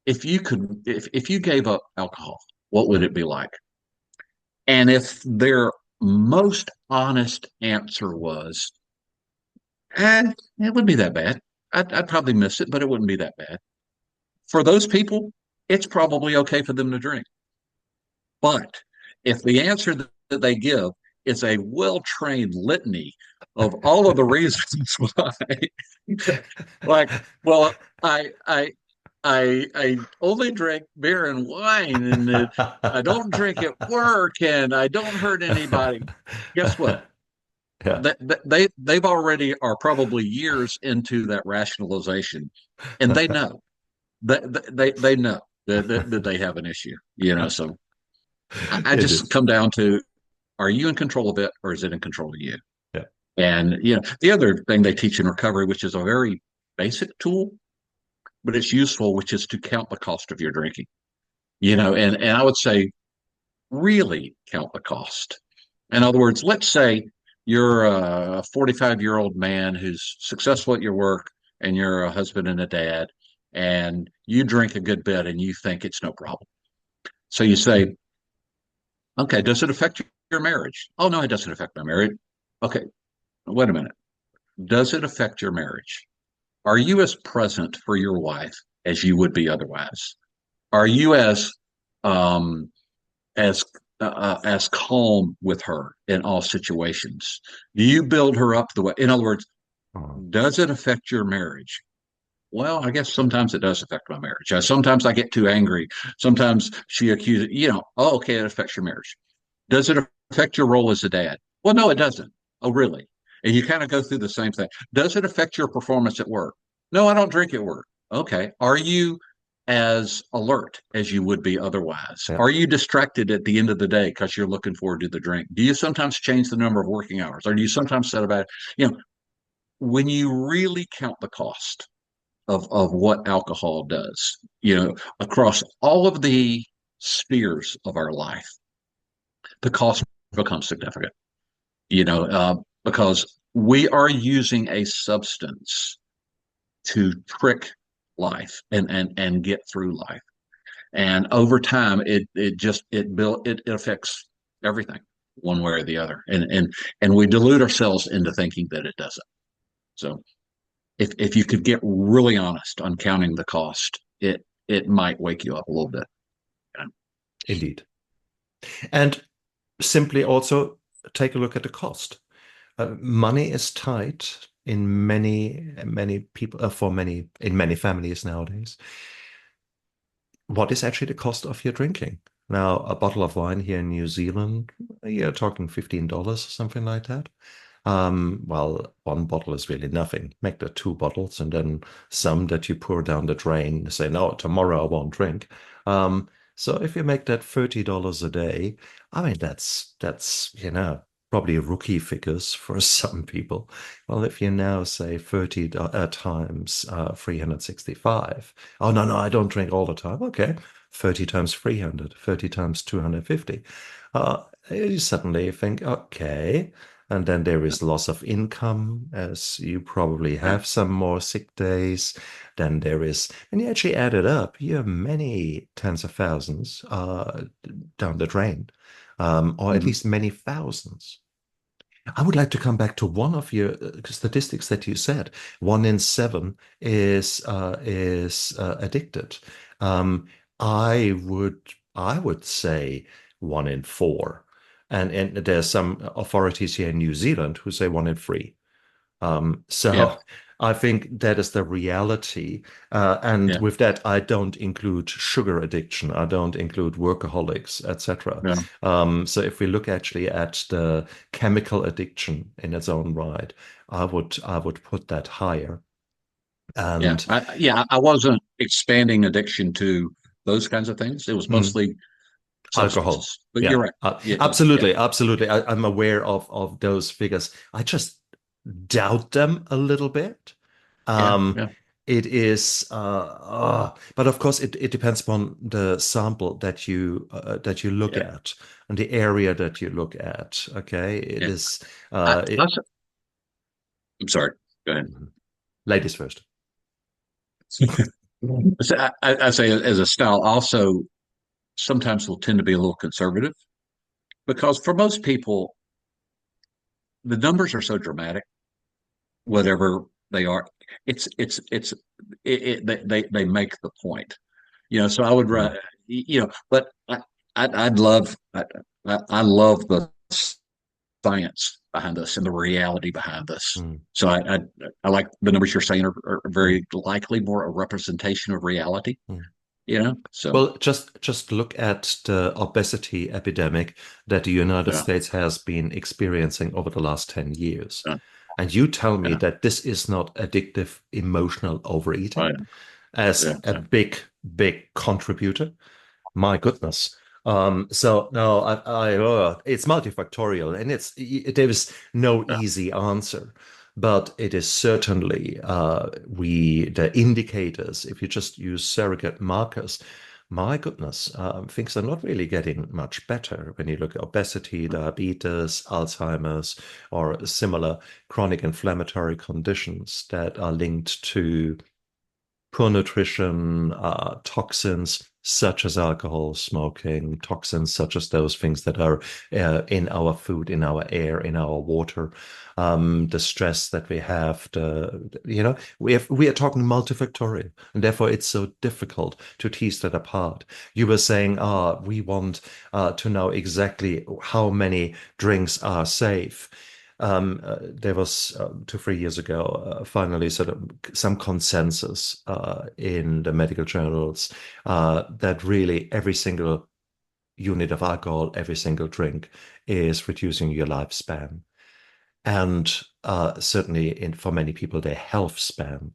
if you gave up alcohol, what would it be like? And if their most honest answer was, it wouldn't be that bad. I'd probably miss it, but it wouldn't be that bad. For those people, it's probably okay for them to drink. But if the answer that they give is a well-trained litany of all of the reasons why, like, well, I only drink beer and wine, and I don't drink at work, and I don't hurt anybody. Guess what? Yeah. They've already are probably years into that rationalization, and they know they know that they have an issue. So I It just is. come down to, are you in control of it, or is it in control of you? Yeah. And the other thing they teach in recovery, which is a very basic tool, but it's useful, which is to count the cost of your drinking. And I would say, really count the cost. In other words, let's say you're a 45-year-old man who's successful at your work, and you're a husband and a dad, and you drink a good bit, and you think it's no problem. So you say, okay, does it affect your marriage? Oh, no, it doesn't affect my marriage. Okay, wait a minute. Does it affect your marriage? Are you as present for your wife as you would be otherwise? Are you um, as calm with her in all situations? Do you build her up the way? In other words, does it affect your marriage? Well, I guess sometimes it does affect my marriage. Sometimes I get too angry. Sometimes she accuses, oh, okay, it affects your marriage. Does it affect your role as a dad? Well, no, it doesn't. Oh, really? And you kind of go through the same thing. Does it affect your performance at work? No, I don't drink at work. Okay. Are you as alert as you would be otherwise? Yeah. Are you distracted at the end of the day because you're looking forward to the drink? Do you sometimes change the number of working hours? Or do you sometimes set about, when you really count the cost of what alcohol does, across all of the spheres of our life, the cost becomes significant, because we are using a substance to trick life and get through life. And over time, it affects everything one way or the other. And we delude ourselves into thinking that it doesn't. So if you could get really honest on counting the cost, it might wake you up a little bit. Indeed. And simply also take a look at the cost. Money is tight in many people in many families nowadays. What is actually the cost of your drinking? Now, a bottle of wine here in New Zealand, you're talking $15 or something like that. Well, one bottle is really nothing. Make that two bottles and then some that you pour down the drain. Say, no, tomorrow I won't drink. So if you make that $30 a day, I mean, that's probably rookie figures for some people. Well, if you now say 30 times 365, oh, no, I don't drink all the time. Okay, 30 times 300, 30 times 250. You suddenly think, okay. And then there is loss of income, as you probably have some more sick days. Then there is, and you actually add it up, you have many tens of thousands down the drain, or at least many thousands. I would like to come back to one of your statistics that you said. 1 in 7 is addicted. I would say 1 in 4. And there's some authorities here in New Zealand who say 1 in 3. So Yeah. I think that is the reality. And Yeah. with that, I don't include sugar addiction. I don't include workaholics, etc. Yeah. So if we look actually at the chemical addiction in its own right, I would put that higher. Yeah. And I wasn't expanding addiction to those kinds of things. It was mm, mostly alcohol, substances. But yeah, you're right. Yeah. Yeah. absolutely, absolutely. I'm aware of those figures. I just doubt them a little bit. Yeah. Um, Yeah. it is, but of course, it depends upon the sample that you look Yeah. at and the area that you look at. Okay, it Yeah. is. I, I, I'm sorry. Go ahead. Ladies first. So I say as a style also sometimes will tend to be a little conservative because for most people, the numbers are so dramatic, whatever they are. It's they make the point, so I would, Mm, but I'd love, I love the science behind this and the reality behind this. mm, So I like the numbers you're saying are mm, very likely more a representation of reality, mm. so Well, just look at the obesity epidemic that the United yeah. States has been experiencing over the last 10 years. Yeah. And you tell me Yeah. that this is not addictive emotional Oh, overeating yeah. as Yeah. a Yeah. big contributor. My goodness. So no, it's multifactorial, and there is no Yeah. easy answer, but it is certainly the indicators. If you just use surrogate markers, my goodness, things are not really getting much better when you look at obesity, diabetes, Alzheimer's, or similar chronic inflammatory conditions that are linked to poor nutrition, toxins such as alcohol, smoking, toxins such as those things that are in our food, in our air, in our water, the stress that we have, we are talking multifactorial, and therefore it's so difficult to tease that apart. You were saying, we want to know exactly how many drinks are safe. There was 2, 3 years ago, finally, sort of some consensus in the medical journals that really every single unit of alcohol, every single drink is reducing your lifespan. And certainly for many people, their health span.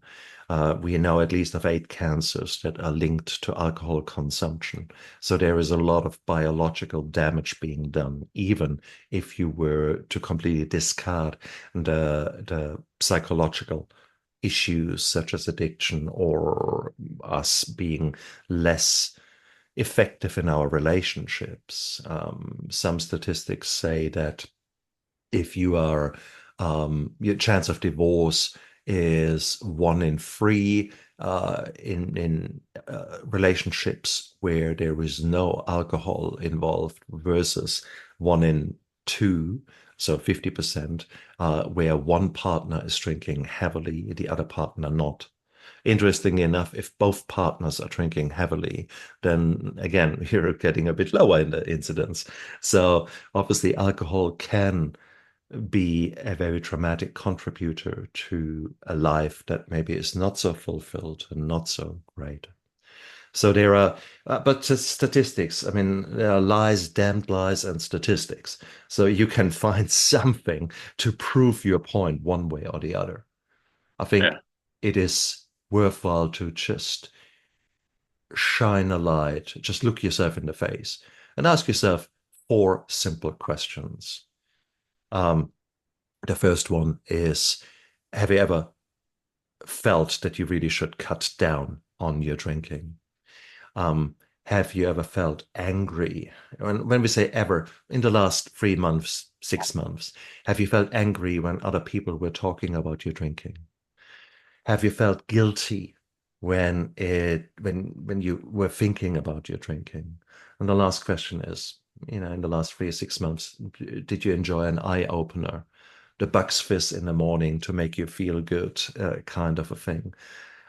We know at least of 8 cancers that are linked to alcohol consumption. So there is a lot of biological damage being done, even if you were to completely discard the psychological issues such as addiction or us being less effective in our relationships. Some statistics say that if you are your chance of divorce is 1 in 3 in relationships where there is no alcohol involved versus 1 in 2, so 50%, where one partner is drinking heavily, the other partner not. Interestingly enough, if both partners are drinking heavily, then again, you're getting a bit lower in the incidence. So obviously, alcohol can be a very traumatic contributor to a life that maybe is not so fulfilled and not so great. So there are, but statistics, I mean, there are lies, damned lies, and statistics. So you can find something to prove your point one way or the other. I think it is worthwhile to just shine a light, just look yourself in the face and ask yourself 4 simple questions. The first one is, have you ever felt that you really should cut down on your drinking? Have you ever felt angry? When we say ever, in the last 3 months, 6 months, have you felt angry when other people were talking about your drinking? Have you felt guilty when you were thinking about your drinking? And the last question is, in the last 3 or 6 months, did you enjoy an eye opener? The Bucks Fizz in the morning to make you feel good, kind of a thing.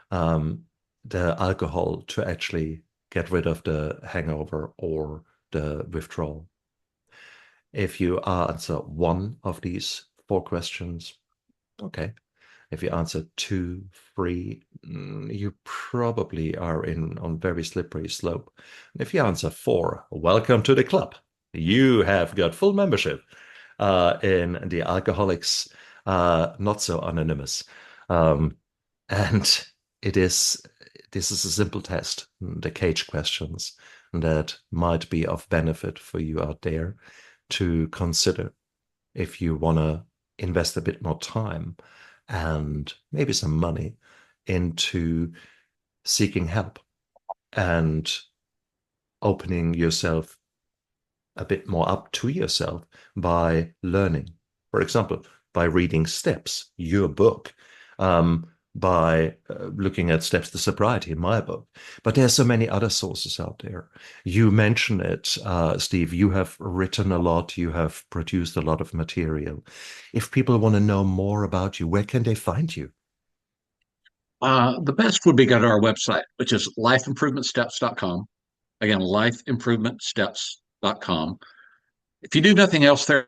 The alcohol to actually get rid of the hangover or the withdrawal. If you answer one of these 4 questions, okay. If you answer 2, 3, you probably are on very slippery slope. And if you answer 4, welcome to the club. You have got full membership in the Alcoholics Not So Anonymous. And this is a simple test, the cage questions, that might be of benefit for you out there to consider if you want to invest a bit more time and maybe some money into seeking help and opening yourself a bit more up to yourself by learning. For example, by reading Steps, your book, by looking at Steps to Sobriety in my book. But there are so many other sources out there. You mentioned it, Steve. You have written a lot. You have produced a lot of material. If people want to know more about you, where can they find you? The best would be go to our website, which is lifeimprovementsteps.com. Again, lifeimprovementsteps.com. If you do nothing else there,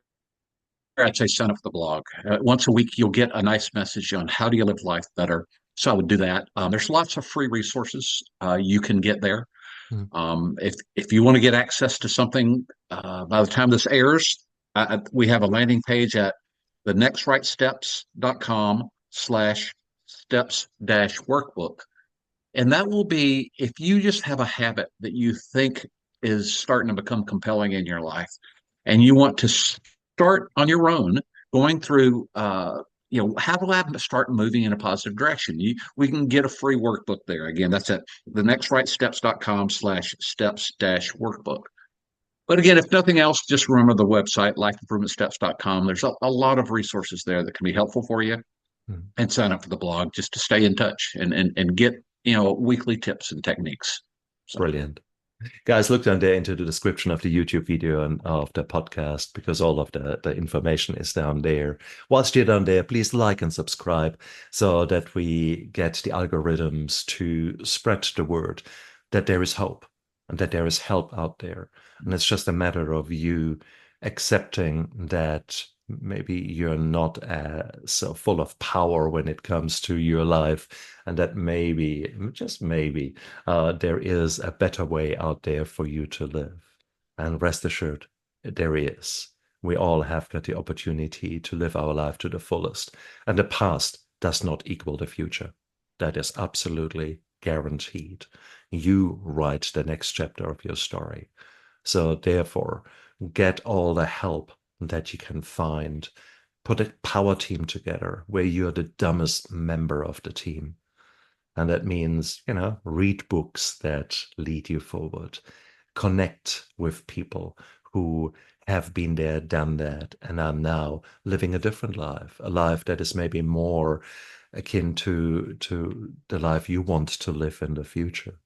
I'd say sign up for the blog. Once a week, you'll get a nice message on how do you live life better. So I would do that. There's lots of free resources you can get there. If you want to get access to something by the time this airs, we have a landing page at thenextrightsteps.com/steps-workbook. And that will be if you just have a habit that you think is starting to become compelling in your life and you want to start on your own going through how do I start moving in a positive direction? We can get a free workbook there. Again, that's at thenextrightsteps.com/steps-workbook. But again, if nothing else, just remember the website, lifeimprovementsteps.com. There's a lot of resources there that can be helpful for you. And sign up for the blog just to stay in touch and get weekly tips and techniques. So. Brilliant. Guys, look down there into the description of the YouTube video and of the podcast, because all of the information is down there. Whilst you're down there, please like and subscribe so that we get the algorithms to spread the word that there is hope and that there is help out there. And it's just a matter of you accepting that maybe you're not so full of power when it comes to your life, and that maybe, just maybe, there is a better way out there for you to live. And rest assured, there is. We all have got the opportunity to live our life to the fullest. And the past does not equal the future. That is absolutely guaranteed. You write the next chapter of your story. So therefore, get all the help that you can find. Put a power team together where you're the dumbest member of the team. And that means, read books that lead you forward. Connect with people who have been there, done that, and are now living a different life, a life that is maybe more akin to the life you want to live in the future.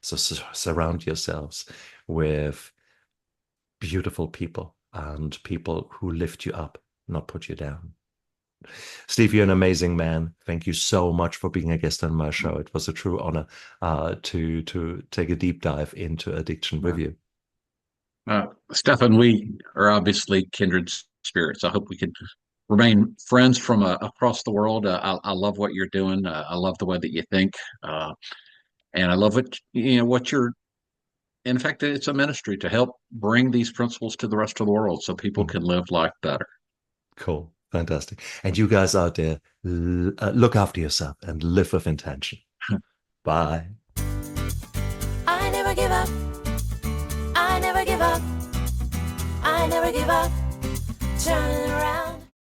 So surround yourselves with beautiful people and people who lift you up, not put you down. Steve, you're an amazing man. Thank you so much for being a guest on my show. It was a true honor to take a deep dive into addiction with you. Stephan, we are obviously kindred spirits. I hope we can remain friends from across the world. I love what you're doing. I love the way that you think, and I love what you're. In fact, it's a ministry to help bring these principles to the rest of the world so people can live life better. Cool. Fantastic. And you guys out there, look after yourself and live with intention. Bye. I never give up. I never give up. I never give up. Turn around.